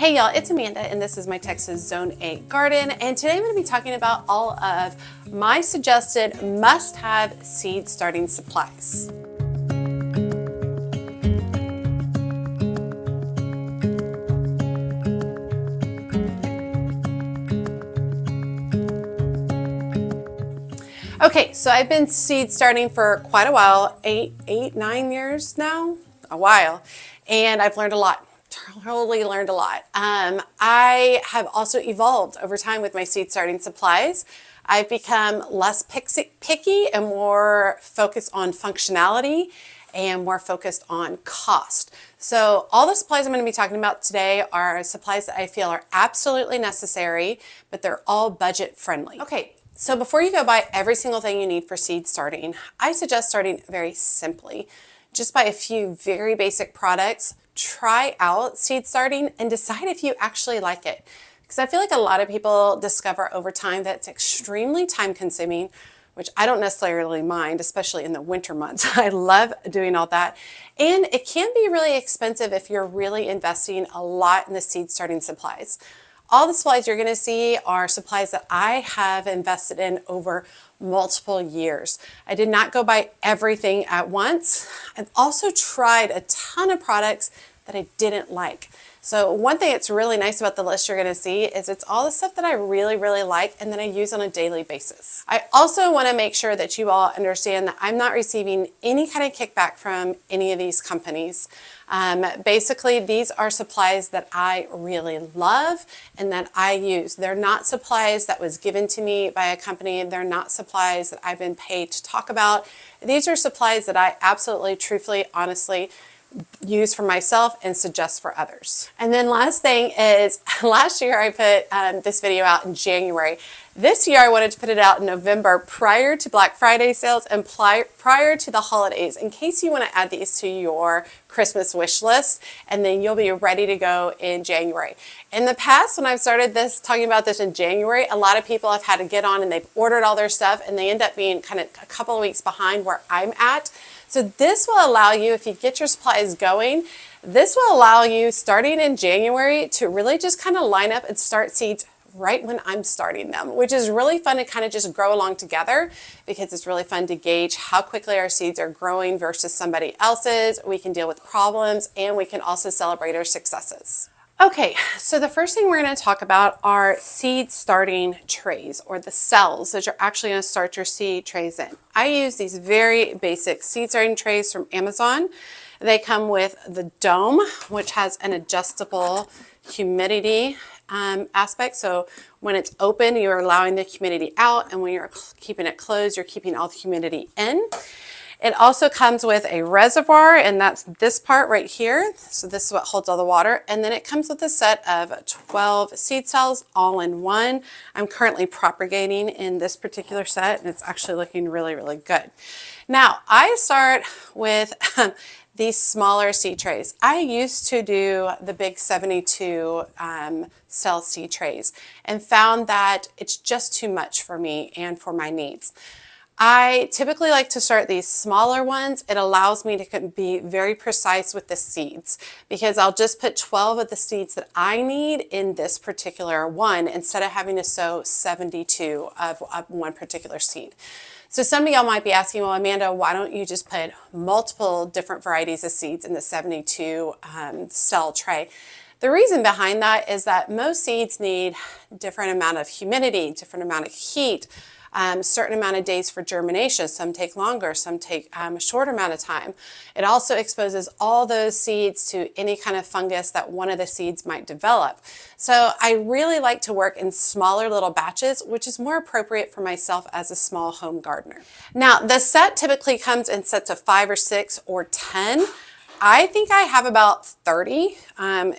Hey y'all, it's Amanda and this is my Texas Zone 8 garden, and today I'm going to be talking about all of my suggested must-have seed starting supplies. Okay, so I've been seed starting for quite a while, 9 years now, a while, and I've learned a lot. Totally learned a lot. I have also evolved over time with my seed starting supplies. I've become less picky and more focused on functionality and more focused on cost. So all the supplies I'm going to be talking about today are supplies that I feel are absolutely necessary, but they're all budget friendly. Okay. So before you go buy every single thing you need for seed starting, I suggest starting very simply. Just buy a few very basic products, try out seed starting, and decide if you actually like it. Because I feel like a lot of people discover over time that it's extremely time consuming, which I don't necessarily mind, especially in the winter months. I love doing all that. And it can be really expensive if you're really investing a lot in the seed starting supplies. All the supplies you're going to see are supplies that I have invested in over multiple years. I did not go buy everything at once. I've also tried a ton of products that I didn't like. So one thing that's really nice about the list you're going to see is it's all the stuff that I really like and that I use on a daily basis. I also want to make sure that you all understand that I'm not receiving any kind of kickback from any of these companies. Basically, these are supplies that I really love and that I use. They're not supplies that was given to me by a company. They're not supplies that I've been paid to talk about. These are supplies that I absolutely, truthfully, honestly use for myself and suggest for others. And then last thing is, last year I put this video out in January. This year I wanted to put it out in November prior to Black Friday sales and prior to the holidays, in case you want to add these to your Christmas wish list, and then you'll be ready to go in January. In the past, when I've started talking about this in January, a lot of people have had to get on and they've ordered all their stuff and they end up being kind of a couple of weeks behind where I'm at. So this will allow you, if you get your supplies going, this will allow you starting in January to really just kind of line up and start seeds right when I'm starting them, which is really fun to kind of just grow along together, because it's really fun to gauge how quickly our seeds are growing versus somebody else's. We can deal with problems and we can also celebrate our successes. Okay, so the first thing we're going to talk about are seed starting trays, or the cells that you're actually going to start your seed trays in. I use these very basic seed starting trays from Amazon. They come with the dome, which has an adjustable humidity aspect. So when it's open, you're allowing the humidity out, and when you're keeping it closed, you're keeping all the humidity in. It also comes with a reservoir, and that's this part right here. So this is what holds all the water. And then it comes with a set of 12 seed cells all in one. I'm currently propagating in this particular set, and it's actually looking really good. Now, I start with these smaller seed trays. I used to do the big 72 cell seed trays and found that it's just too much for me and for my needs. I typically like to start these smaller ones. It allows me to be very precise with the seeds, because I'll just put 12 of the seeds that I need in this particular one instead of having to sow 72 of one particular seed. So some of y'all might be asking, well, Amanda, why don't you just put multiple different varieties of seeds in the 72 cell tray? The reason behind that is that most seeds need different amount of humidity, different amount of heat, certain amount of days for germination. Some take longer, some take a short amount of time. It also exposes all those seeds to any kind of fungus that one of the seeds might develop. So I really like to work in smaller little batches, which is more appropriate for myself as a small home gardener. Now, the set typically comes in sets of 5 or 6 or 10. I think I have about 30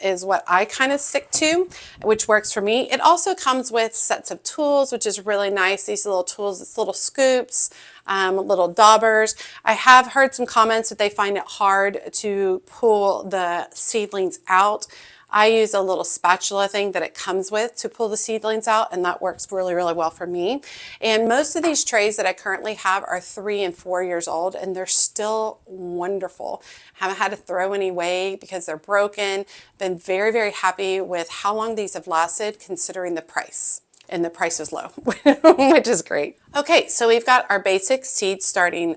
is what I kind of stick to, which works for me. It also comes with sets of tools, which is really nice. These little tools, it's little scoops, little daubers. I have heard some comments that they find it hard to pull the seedlings out. I use a little spatula thing that it comes with to pull the seedlings out, and that works really, really well for me. And most of these trays that I currently have are 3 and 4 years old, and they're still wonderful. Haven't had to throw any away because they're broken. Been very, very happy with how long these have lasted considering the price. And the price is low, which is great. Okay, so we've got our basic seed starting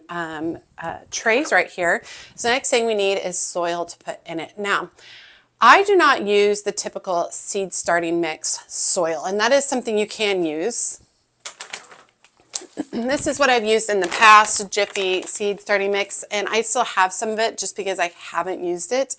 trays right here. So the next thing we need is soil to put in it. Now, I do not use the typical seed starting mix soil, and that is something you can use. This is what I've used in the past, Jiffy seed starting mix, and I still have some of it just because I haven't used it.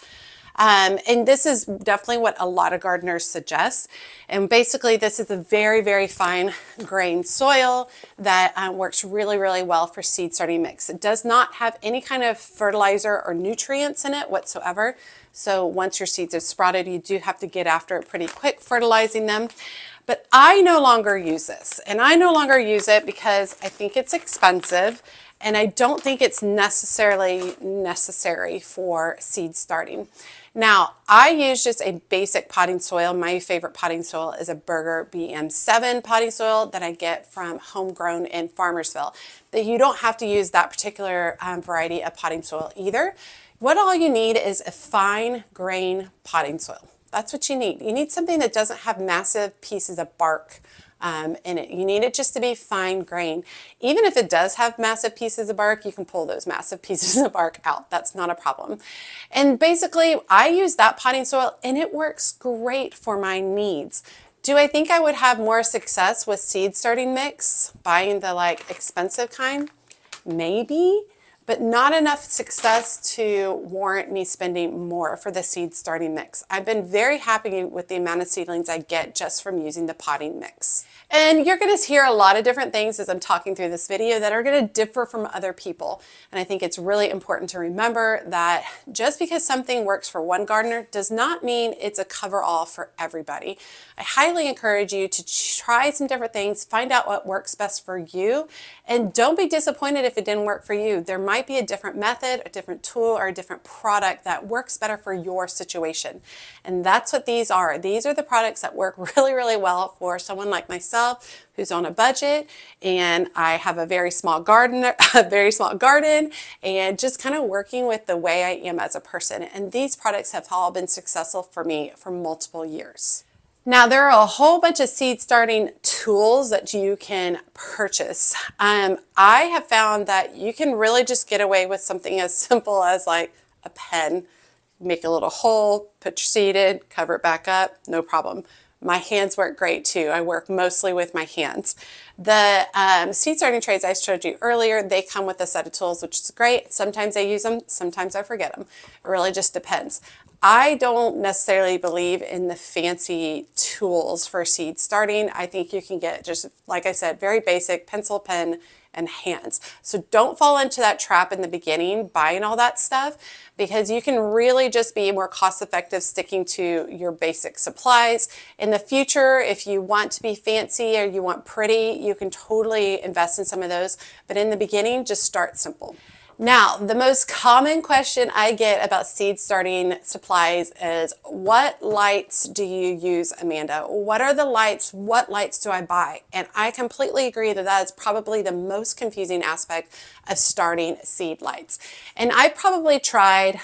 And this is definitely what a lot of gardeners suggest. And basically this is a very, very fine grained soil that works really, really well for seed starting mix. It does not have any kind of fertilizer or nutrients in it whatsoever. So once your seeds have sprouted, you do have to get after it pretty quick, fertilizing them. But I no longer use this, and I no longer use it because I think it's expensive, and I don't think it's necessarily necessary for seed starting. Now, I use just a basic potting soil. My favorite potting soil is a Burger BM7 potting soil that I get from Homegrown in Farmersville. That you don't have to use that particular variety of potting soil either. What all you need is a fine grain potting soil. That's what you need. You need something that doesn't have massive pieces of bark in it. You need it just to be fine grain. Even if it does have massive pieces of bark, you can pull those massive pieces of bark out. That's not a problem. And basically, I use that potting soil and it works great for my needs. Do I think I would have more success with seed starting mix, buying the like expensive kind? Maybe. But not enough success to warrant me spending more for the seed starting mix. I've been very happy with the amount of seedlings I get just from using the potting mix. And you're going to hear a lot of different things as I'm talking through this video that are going to differ from other people. And I think it's really important to remember that just because something works for one gardener does not mean it's a cover-all for everybody. I highly encourage you to try some different things, find out what works best for you, and don't be disappointed if it didn't work for you. There might be a different method, a different tool, or a different product that works better for your situation. And that's what these are. These are the products that work really, really well for someone like myself who's on a budget, and I have a very small garden, and just kind of working with the way I am as a person. And these products have all been successful for me for multiple years. Now, there are a whole bunch of seed starting tools that you can purchase. I have found that you can really just get away with something as simple as like a pen. Make a little hole, put your seed in, cover it back up, no problem. My hands work great too. I work mostly with my hands. The seed starting trays I showed you earlier, they come with a set of tools, which is great. Sometimes I use them, sometimes I forget them. It really just depends. I don't necessarily believe in the fancy tools for seed starting. I think you can get just, like I said, very basic pencil, pen, and hands. So don't fall into that trap in the beginning, buying all that stuff, because you can really just be more cost effective sticking to your basic supplies. In the future, if you want to be fancy or you want pretty, you can totally invest in some of those. But in the beginning, just start simple. Now, the most common question I get about seed starting supplies is, what lights do you use, Amanda? What are the lights? What lights do I buy? And I completely agree that that is probably the most confusing aspect of starting seed lights. And I probably tried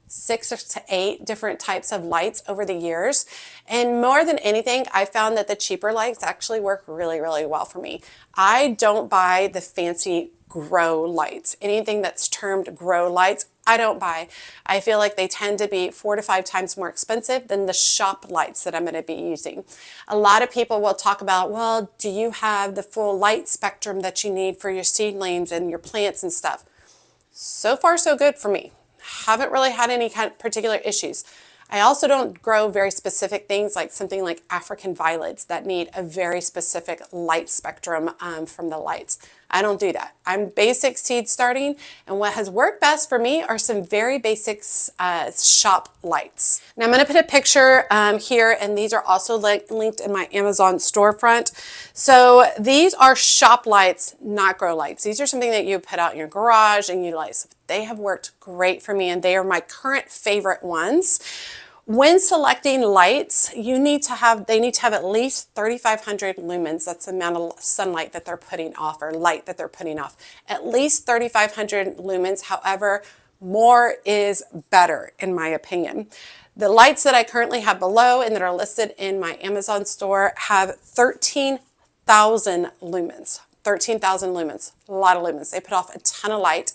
6 to 8 different types of lights over the years. And more than anything, I found that the cheaper lights actually work really, really well for me. I don't buy the fancy grow lights. Anything that's termed grow lights, I don't buy. I feel like they tend to be 4 to 5 times more expensive than the shop lights that I'm going to be using. A lot of people will talk about, well, do you have the full light spectrum that you need for your seedlings and your plants and stuff? So far, so good for me. Haven't really had any kind of particular issues. I also don't grow very specific things like something like African violets that need a very specific light spectrum from the lights. I don't do that. I'm basic seed starting, and what has worked best for me are some very basic shop lights. Now I'm going to put a picture here, and these are also linked in my Amazon storefront. So these are shop lights, not grow lights. These are something that you put out in your garage and utilize. They have worked great for me, and they are my current favorite ones. When selecting lights, they need to have at least 3,500 lumens. That's the amount of sunlight that they're putting off, or light that they're putting off. At least 3,500 lumens. However, more is better in my opinion. The lights that I currently have below and that are listed in my Amazon store have 13,000 lumens. 13,000 lumens, a lot of lumens. They put off a ton of light,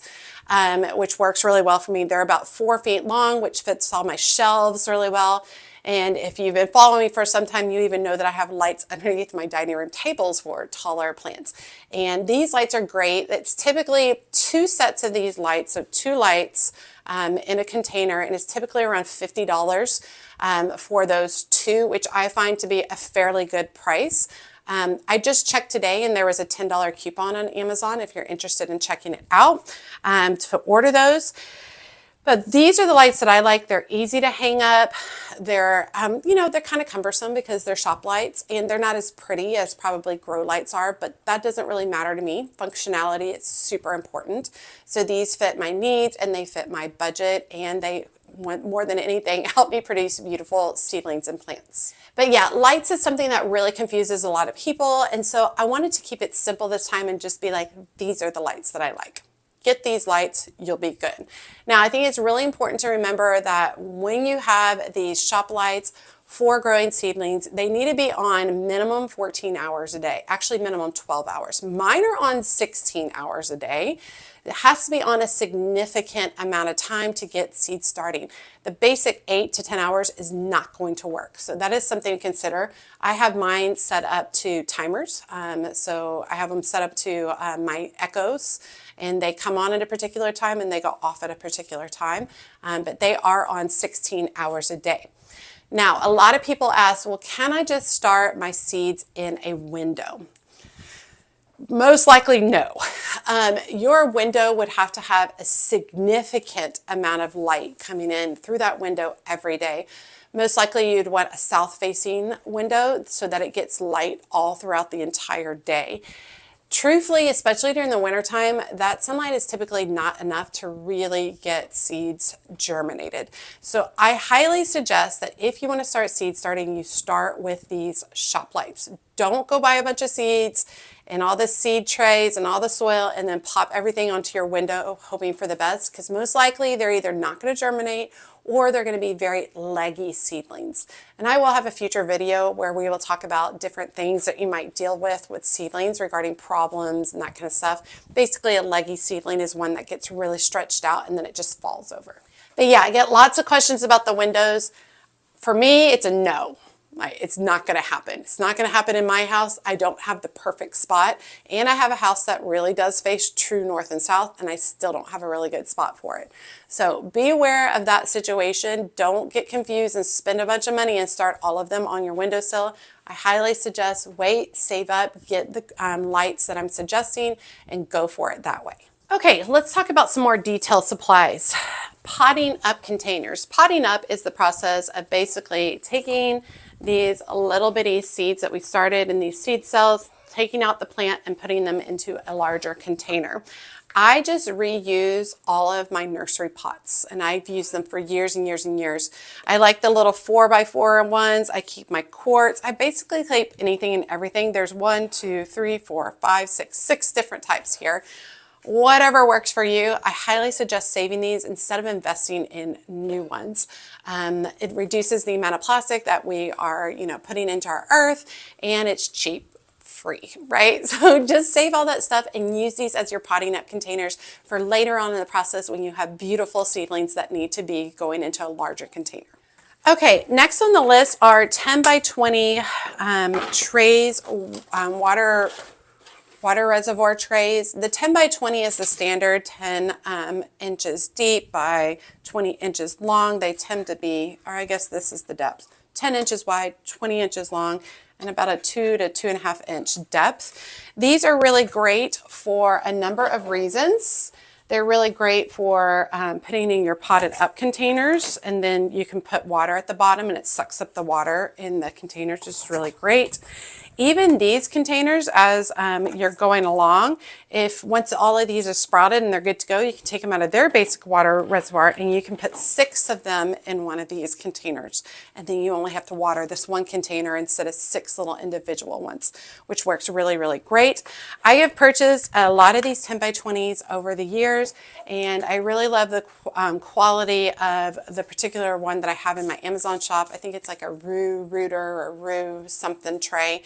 which works really well for me. They're about 4 feet long, which fits all my shelves really well. And if you've been following me for some time, you even know that I have lights underneath my dining room tables for taller plants. And these lights are great. It's typically 2 sets of these lights, so 2 lights in a container, and it's typically around $50 for those 2, which I find to be a fairly good price. I just checked today and there was a $10 coupon on Amazon if you're interested in checking it out to order those. But these are the lights that I like. They're easy to hang up. They're, they're kind of cumbersome because they're shop lights and they're not as pretty as probably grow lights are, but that doesn't really matter to me. Functionality is super important. So these fit my needs and they fit my budget, and they want, more than anything, help me produce beautiful seedlings and plants. But yeah, lights is something that really confuses a lot of people. And so I wanted to keep it simple this time and just be like, these are the lights that I like. Get these lights, you'll be good. Now, I think it's really important to remember that when you have these shop lights for growing seedlings, they need to be on minimum 14 hours a day, actually minimum 12 hours. Mine are on 16 hours a day. It has to be on a significant amount of time to get seed starting. The basic 8 to 10 hours is not going to work. So that is something to consider. I have mine set up to timers. So I have them set up to my echoes, and they come on at a particular time and they go off at a particular time. But they are on 16 hours a day. Now, a lot of people ask, well, can I just start my seeds in a window? Most likely no. Your window would have to have a significant amount of light coming in through that window every day. Most likely you'd want a south-facing window so that it gets light all throughout the entire day. Truthfully, especially during the wintertime, that sunlight is typically not enough to really get seeds germinated. So I highly suggest that if you want to start seed starting, you start with these shop lights. Don't go buy a bunch of seeds and all the seed trays and all the soil and then pop everything onto your window hoping for the best, because most likely they're either not going to germinate or they're going to be very leggy seedlings. And I will have a future video where we will talk about different things that you might deal with seedlings regarding problems and that kind of stuff. Basically, a leggy seedling is one that gets really stretched out and then it just falls over. But yeah, I get lots of questions about the windows. For me, it's a no. It's not going to happen. It's not going to happen in my house. I don't have the perfect spot, and I have a house that really does face true north and south, and I still don't have a really good spot for it. So be aware of that situation. Don't get confused and spend a bunch of money and start all of them on your windowsill. I highly suggest wait, save up, get the lights that I'm suggesting, and go for it that way. Okay, let's talk about some more detailed supplies. Potting up containers. Potting up is the process of basically taking these little bitty seeds that we started in these seed cells, taking out the plant and putting them into a larger container. I just reuse all of my nursery pots, and I've used them for years and years and years. I like the little 4x4 ones. I keep my quartz. I basically keep anything and everything. There's 1, 2, 3, 4, 5, 6 different types here. Whatever works for you. I highly suggest saving these instead of investing in new ones. It reduces the amount of plastic that we are, putting into our earth, and it's cheap, free, right? So just save all that stuff and use these as your potting up containers for later on in the process when you have beautiful seedlings that need to be going into a larger container. Okay, next on the list are 10 by 20 trays, water reservoir trays. The 10 by 20 is the standard, 10 inches deep by 20 inches long. They tend to be, or I guess this is the depth, 10 inches wide, 20 inches long, and about a 2 to 2.5 inch depth. These are really great for a number of reasons. They're really great for putting in your potted up containers, and then you can put water at the bottom and it sucks up the water in the containers, which is really great. Even these containers, as you're going along, if once all of these are sprouted and they're good to go, you can take them out of their basic water reservoir and you can put 6 of them in one of these containers. And then you only have to water this one container instead of 6 little individual ones, which works really, really great. I have purchased a lot of these 10 by 20s over the years, and I really love the quality of the particular one that I have in my Amazon shop. I think it's like a Rue Rooter or Rue something tray.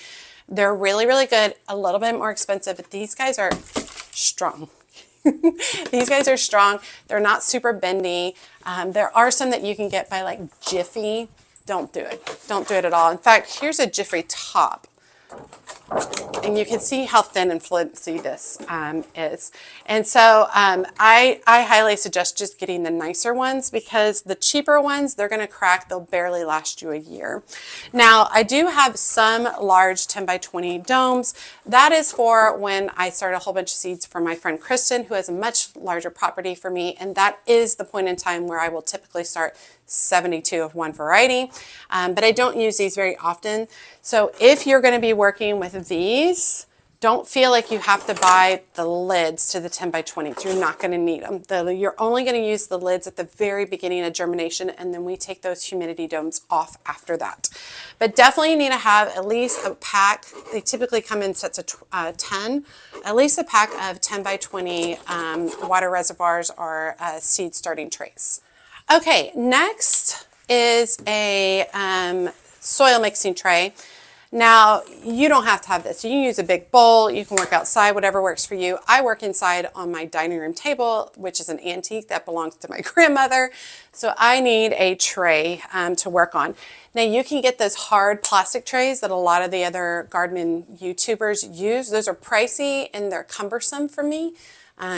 They're really, really good, a little bit more expensive, but these guys are strong. These guys are strong. They're not super bendy. There are some that you can get by like Jiffy. Don't do it. Don't do it at all. In fact, here's a Jiffy top. And you can see how thin and flimsy this is. And so I highly suggest just getting the nicer ones, because the cheaper ones, they're going to crack. They'll barely last you a year. Now, I do have some large 10 by 20 domes. That is for when I start a whole bunch of seeds for my friend Kristen, who has a much larger property for me. And that is the point in time where I will typically start 72 of one variety, but I don't use these very often. So if you're going to be working with these, don't feel like you have to buy the lids to the 10 by 20s. You're not going to need them. You're only going to use the lids at the very beginning of germination, and then we take those humidity domes off after that. But definitely you need to have at least a pack. They typically come in sets of 10, at least a pack of 10 by 20 water reservoirs or seed starting trays. Okay, next is a soil mixing tray. Now, you don't have to have this. You can use a big bowl. You can work outside, whatever works for you. I work inside on my dining room table, which is an antique that belongs to my grandmother. So I need a tray to work on. Now, you can get those hard plastic trays that a lot of the other gardening YouTubers use. Those are pricey and they're cumbersome for me.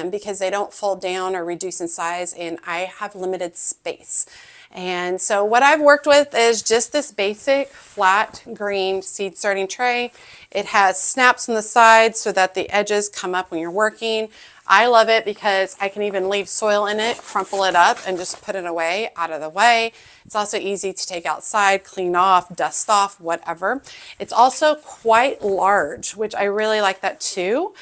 Because they don't fold down or reduce in size, and I have limited space. And so what I've worked with is just this basic flat green seed starting tray. It has snaps on the sides so that the edges come up when you're working. I love it because I can even leave soil in it, crumple it up, and just put it away, out of the way. It's also easy to take outside, clean off, dust off, whatever. It's also quite large, which I really like that too.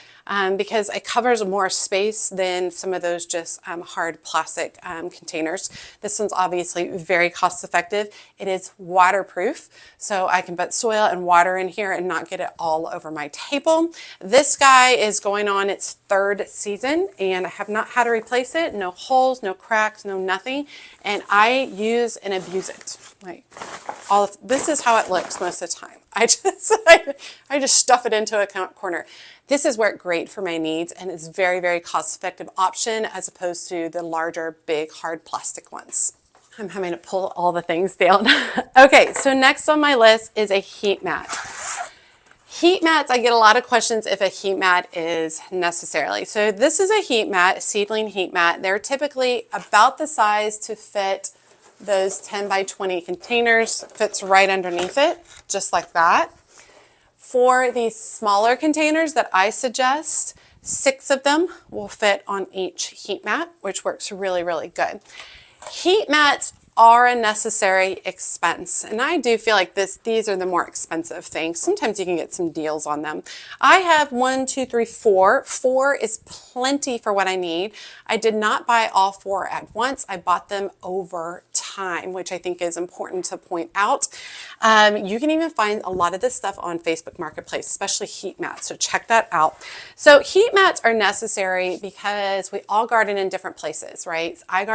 Because it covers more space than some of those just hard plastic containers. This one's obviously very cost effective. It is waterproof, so I can put soil and water in here and not get it all over my table. This guy is going on its 3rd season, and I have not had to replace it. No holes, no cracks, no nothing. And I use and abuse it. Like this is how it looks most of the time. I just stuff it into a corner. This has worked great for my needs, and it's very, very cost-effective option as opposed to the larger, big, hard plastic ones. I'm having to pull all the things down. Okay, so next on my list is a heat mat. Heat mats, I get a lot of questions if a heat mat is necessarily. So this is a heat mat, a Seedling heat mat. They're typically about the size to fit those 10 by 20 containers. Fits right underneath it, just like that. For these smaller containers that I suggest, 6 of them will fit on each heat mat, which works really, really good. Heat mats are a necessary expense, and I do feel like these are the more expensive things. Sometimes you can get some deals on them. I have 1, 2, 3, 4. 4 is plenty for what I need. I did not buy all 4 at once. I bought them over time, which I think is important to point out. You can even find a lot of this stuff on Facebook Marketplace, especially heat mats, so check that out. So heat mats are necessary because we all garden in different places, right? I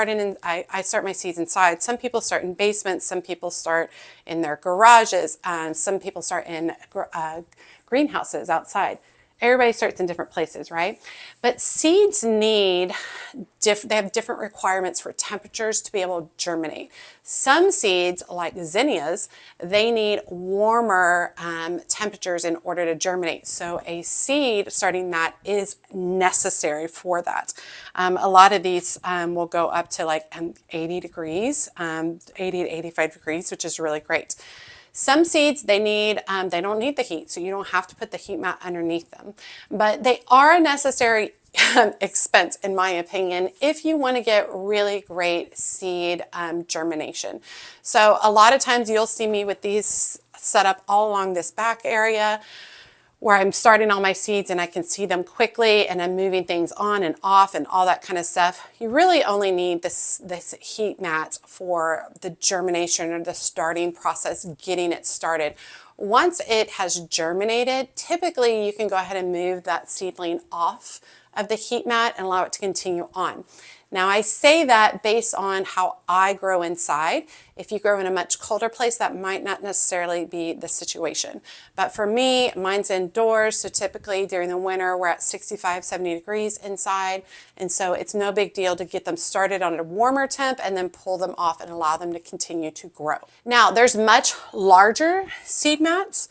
start my seeds inside. Some people start in basements, some people start in their garages, some people start in greenhouses outside. Everybody starts in different places, right? But seeds they have different requirements for temperatures to be able to germinate. Some seeds, like zinnias, they need warmer temperatures in order to germinate. So a seed starting that is necessary for that. A lot of these will go up to like 80 degrees, 80 to 85 degrees, which is really great. Some seeds, they don't need the heat, so you don't have to put the heat mat underneath them. But they are a necessary expense, in my opinion, if you want to get really great seed germination. So a lot of times you'll see me with these set up all along this back area where I'm starting all my seeds and I can see them quickly and I'm moving things on and off and all that kind of stuff. You really only need this heat mat for the germination or the starting process, getting it started. Once it has germinated, typically you can go ahead and move that seedling off of the heat mat and allow it to continue on. Now I say that based on how I grow inside. If you grow in a much colder place, that might not necessarily be the situation. But for me, mine's indoors, so typically during the winter we're at 65, 70 degrees inside, and so it's no big deal to get them started on a warmer temp and then pull them off and allow them to continue to grow. Now there's much larger seed mats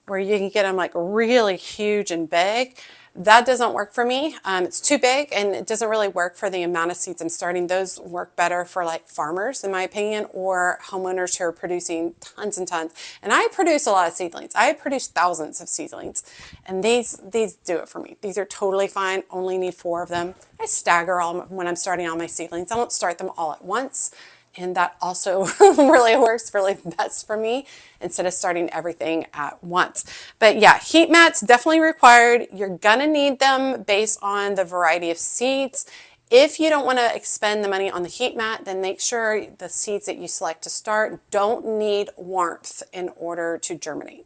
where you can get them like really huge and big. That doesn't work for me. It's too big and it doesn't really work for the amount of seeds I'm starting. Those work better for like farmers, in my opinion, or homeowners who are producing tons and tons. And I produce a lot of seedlings. I produce thousands of seedlings, and these do it for me. These are totally fine. Only need 4 of them. I stagger all when I'm starting all my seedlings. I don't start them all at once. And that also really works really best for me instead of starting everything at once. But yeah, heat mats definitely required. You're gonna need them based on the variety of seeds. If you don't want to expend the money on the heat mat, then make sure the seeds that you select to start don't need warmth in order to germinate.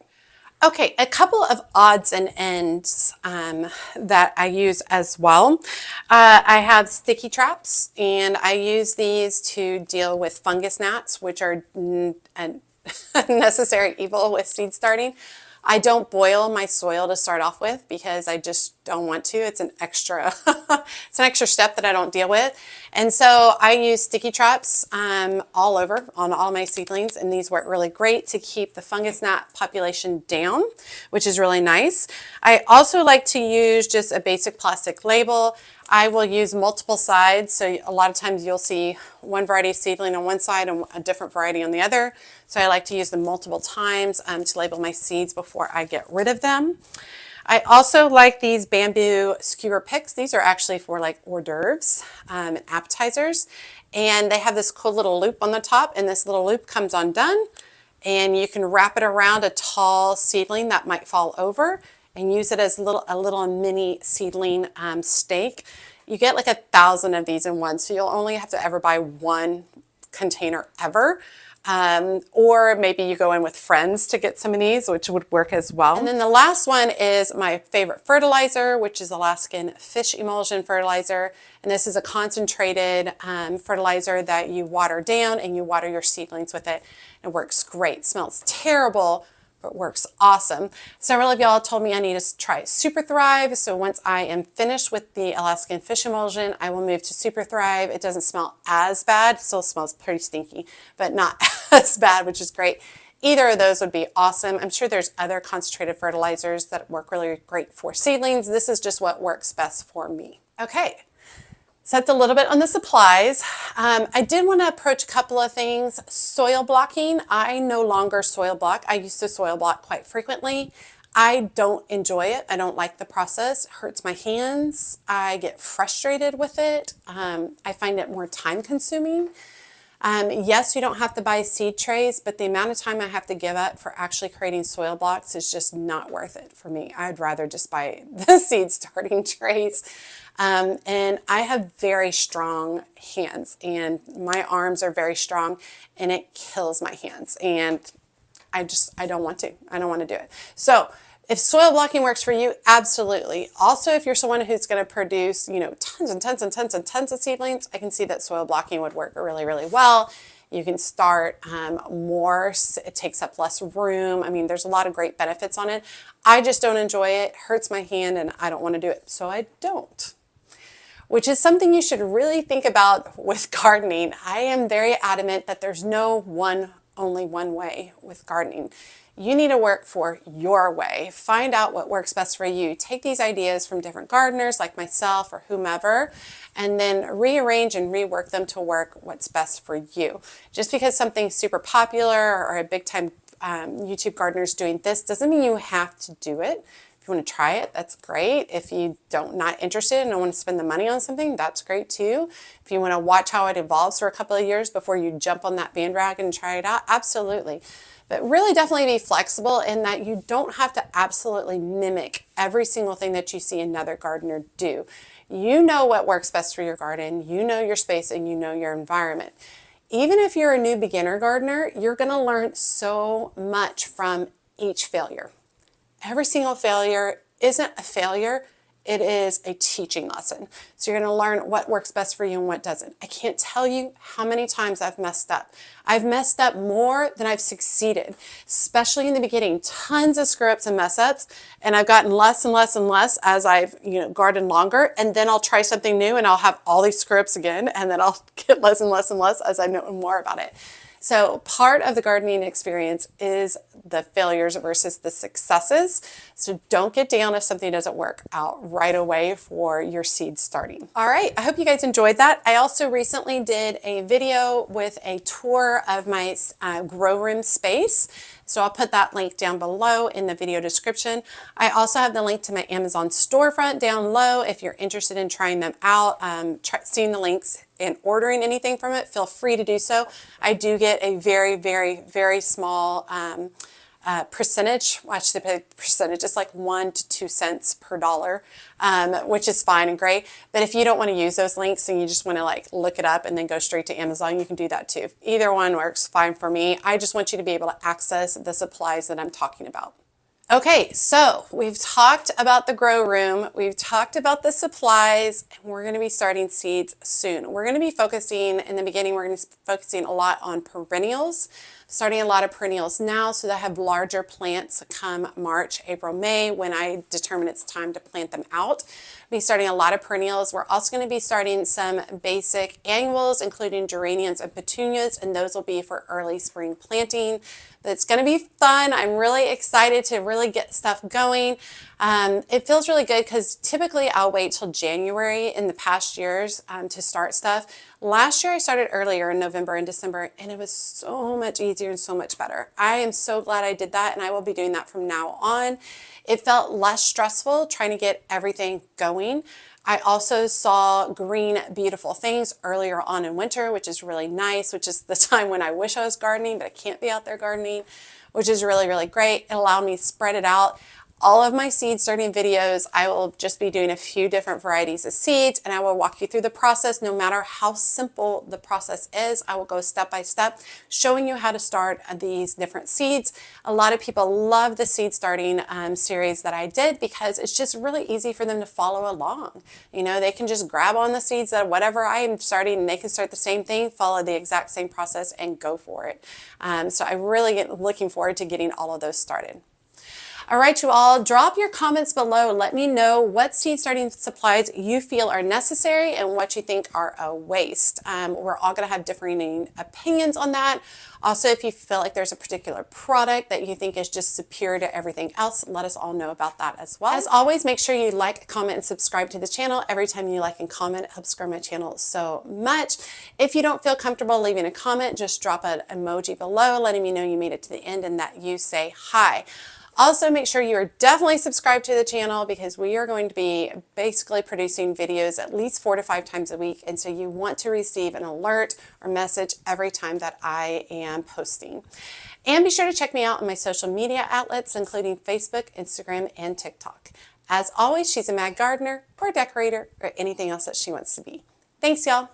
Okay, a couple of odds and ends that I use as well. I have sticky traps, and I use these to deal with fungus gnats, which are a necessary evil with seed starting. I don't boil my soil to start off with because I just don't want to. It's an extra it's an extra step that I don't deal with. And so I use sticky traps all over on all my seedlings, and these work really great to keep the fungus gnat population down, which is really nice. I also like to use just a basic plastic label. I will use multiple sides, so a lot of times you'll see one variety of seedling on one side and a different variety on the other. So I like to use them multiple times to label my seeds before I get rid of them. I also like these bamboo skewer picks. These are actually for like hors d'oeuvres and appetizers. And they have this cool little loop on the top, and this little loop comes undone, and you can wrap it around a tall seedling that might fall over and use it as a little mini seedling stake. You get like 1,000 of these in one, so you'll only have to ever buy one container ever. Or maybe you go in with friends to get some of these, which would work as well. And then the last one is my favorite fertilizer, which is Alaskan fish emulsion fertilizer. And this is a concentrated fertilizer that you water down, and you water your seedlings with it. It works great. Smells terrible, but works awesome. Several of y'all told me I need to try Super Thrive. So once I am finished with the Alaskan fish emulsion, I will move to Super Thrive. It doesn't smell as bad. It still smells pretty stinky, but not as bad, which is great. Either of those would be awesome. I'm sure there's other concentrated fertilizers that work really great for seedlings. This is just what works best for me. Okay. So that's a little bit on the supplies. I did want to approach a couple of things. Soil blocking. I no longer soil block. I used to soil block quite frequently. I don't enjoy it. I don't like the process. It hurts my hands. I get frustrated with it. I find it more time consuming. Yes, you don't have to buy seed trays, but the amount of time I have to give up for actually creating soil blocks is just not worth it for me. I'd rather just buy the seed starting trays. And I have very strong hands, and my arms are very strong, and it kills my hands, and I don't want to. I don't want to do it. So if soil blocking works for you, absolutely. Also, if you're someone who's going to produce, tons and tons and tons and tons of seedlings, I can see that soil blocking would work really, really well. You can start more. It takes up less room. I mean, there's a lot of great benefits on it. I just don't enjoy it. It hurts my hand, and I don't want to do it. So I don't. Which is something you should really think about with gardening. I am very adamant that there's only one way with gardening. You need to work for your way. Find out what works best for you. Take these ideas from different gardeners like myself or whomever, and then rearrange and rework them to work what's best for you. Just because something's super popular or a big time YouTube gardener is doing this doesn't mean you have to do it. If you want to try it, that's great. If you not interested and don't want to spend the money on something, that's great too. If you want to watch how it evolves for a couple of years before you jump on that bandwagon and try it out, absolutely. But really definitely be flexible in that you don't have to absolutely mimic every single thing that you see another gardener do. You know what works best for your garden, you know your space, and you know your environment. Even if you're a new beginner gardener, you're going to learn so much from each failure. Every single failure isn't a failure, it is a teaching lesson. So you're going to learn what works best for you and what doesn't. I can't tell you how many times I've messed up. I've messed up more than I've succeeded, especially in the beginning. Tons of screw-ups and mess-ups, and I've gotten less and less and less as I've gardened longer, and then I'll try something new and I'll have all these screw-ups again, and then I'll get less and less and less as I know more about it. So part of the gardening experience is the failures versus the successes. So don't get down if something doesn't work out right away for your seed starting. All right, I hope you guys enjoyed that. I also recently did a video with a tour of my grow room space. So I'll put that link down below in the video description. I also have the link to my Amazon storefront down low. If you're interested in trying them out, seeing the links and ordering anything from it, feel free to do so. I do get a very, very, very small percentage. Well, I should say percentage. It's like 1 to 2 cents per dollar, which is fine and great. But if you don't want to use those links and you just want to like look it up and then go straight to Amazon, you can do that too. Either one works fine for me. I just want you to be able to access the supplies that I'm talking about. Okay, so we've talked about the grow room, we've talked about the supplies, and we're going to be starting seeds soon. We're going to be focusing, in the beginning, we're going to be focusing a lot on perennials, starting a lot of perennials now so that I have larger plants come March, April, May when I determine it's time to plant them out. I'll be starting a lot of perennials. We're also going to be starting some basic annuals, including geraniums and petunias, and those will be for early spring planting. But it's going to be fun. I'm really excited to really get stuff going. It feels really good because typically I'll wait till January in the past years to start stuff. Last year I started earlier in November and December, and it was so much easier and so much better. I am so glad I did that, and I will be doing that from now on. It felt less stressful trying to get everything going. I also saw green, beautiful things earlier on in winter, which is really nice, which is the time when I wish I was gardening, but I can't be out there gardening, which is really, really great. It allowed me to spread it out. All of my seed starting videos, I will just be doing a few different varieties of seeds, and I will walk you through the process. No matter how simple the process is, I will go step by step, showing you how to start these different seeds. A lot of people love the seed starting series that I did because it's just really easy for them to follow along. You know, they can just grab on the seeds that whatever I am starting, and they can start the same thing, follow the exact same process, and go for it. So I really get looking forward to getting all of those started. All right, you all, drop your comments below. Let me know what seed starting supplies you feel are necessary and what you think are a waste. We're all going to have differing opinions on that. Also, if you feel like there's a particular product that you think is just superior to everything else, let us all know about that as well. As always, make sure you like, comment, and subscribe to the channel. Every time you like and comment, it helps grow my channel so much. If you don't feel comfortable leaving a comment, just drop an emoji below letting me know you made it to the end and that you say hi. Also, make sure you are definitely subscribed to the channel because we are going to be basically producing videos at least 4 to 5 times a week. And so you want to receive an alert or message every time that I am posting. And be sure to check me out on my social media outlets, including Facebook, Instagram, and TikTok. As always, she's a mad gardener or a decorator or anything else that she wants to be. Thanks, y'all.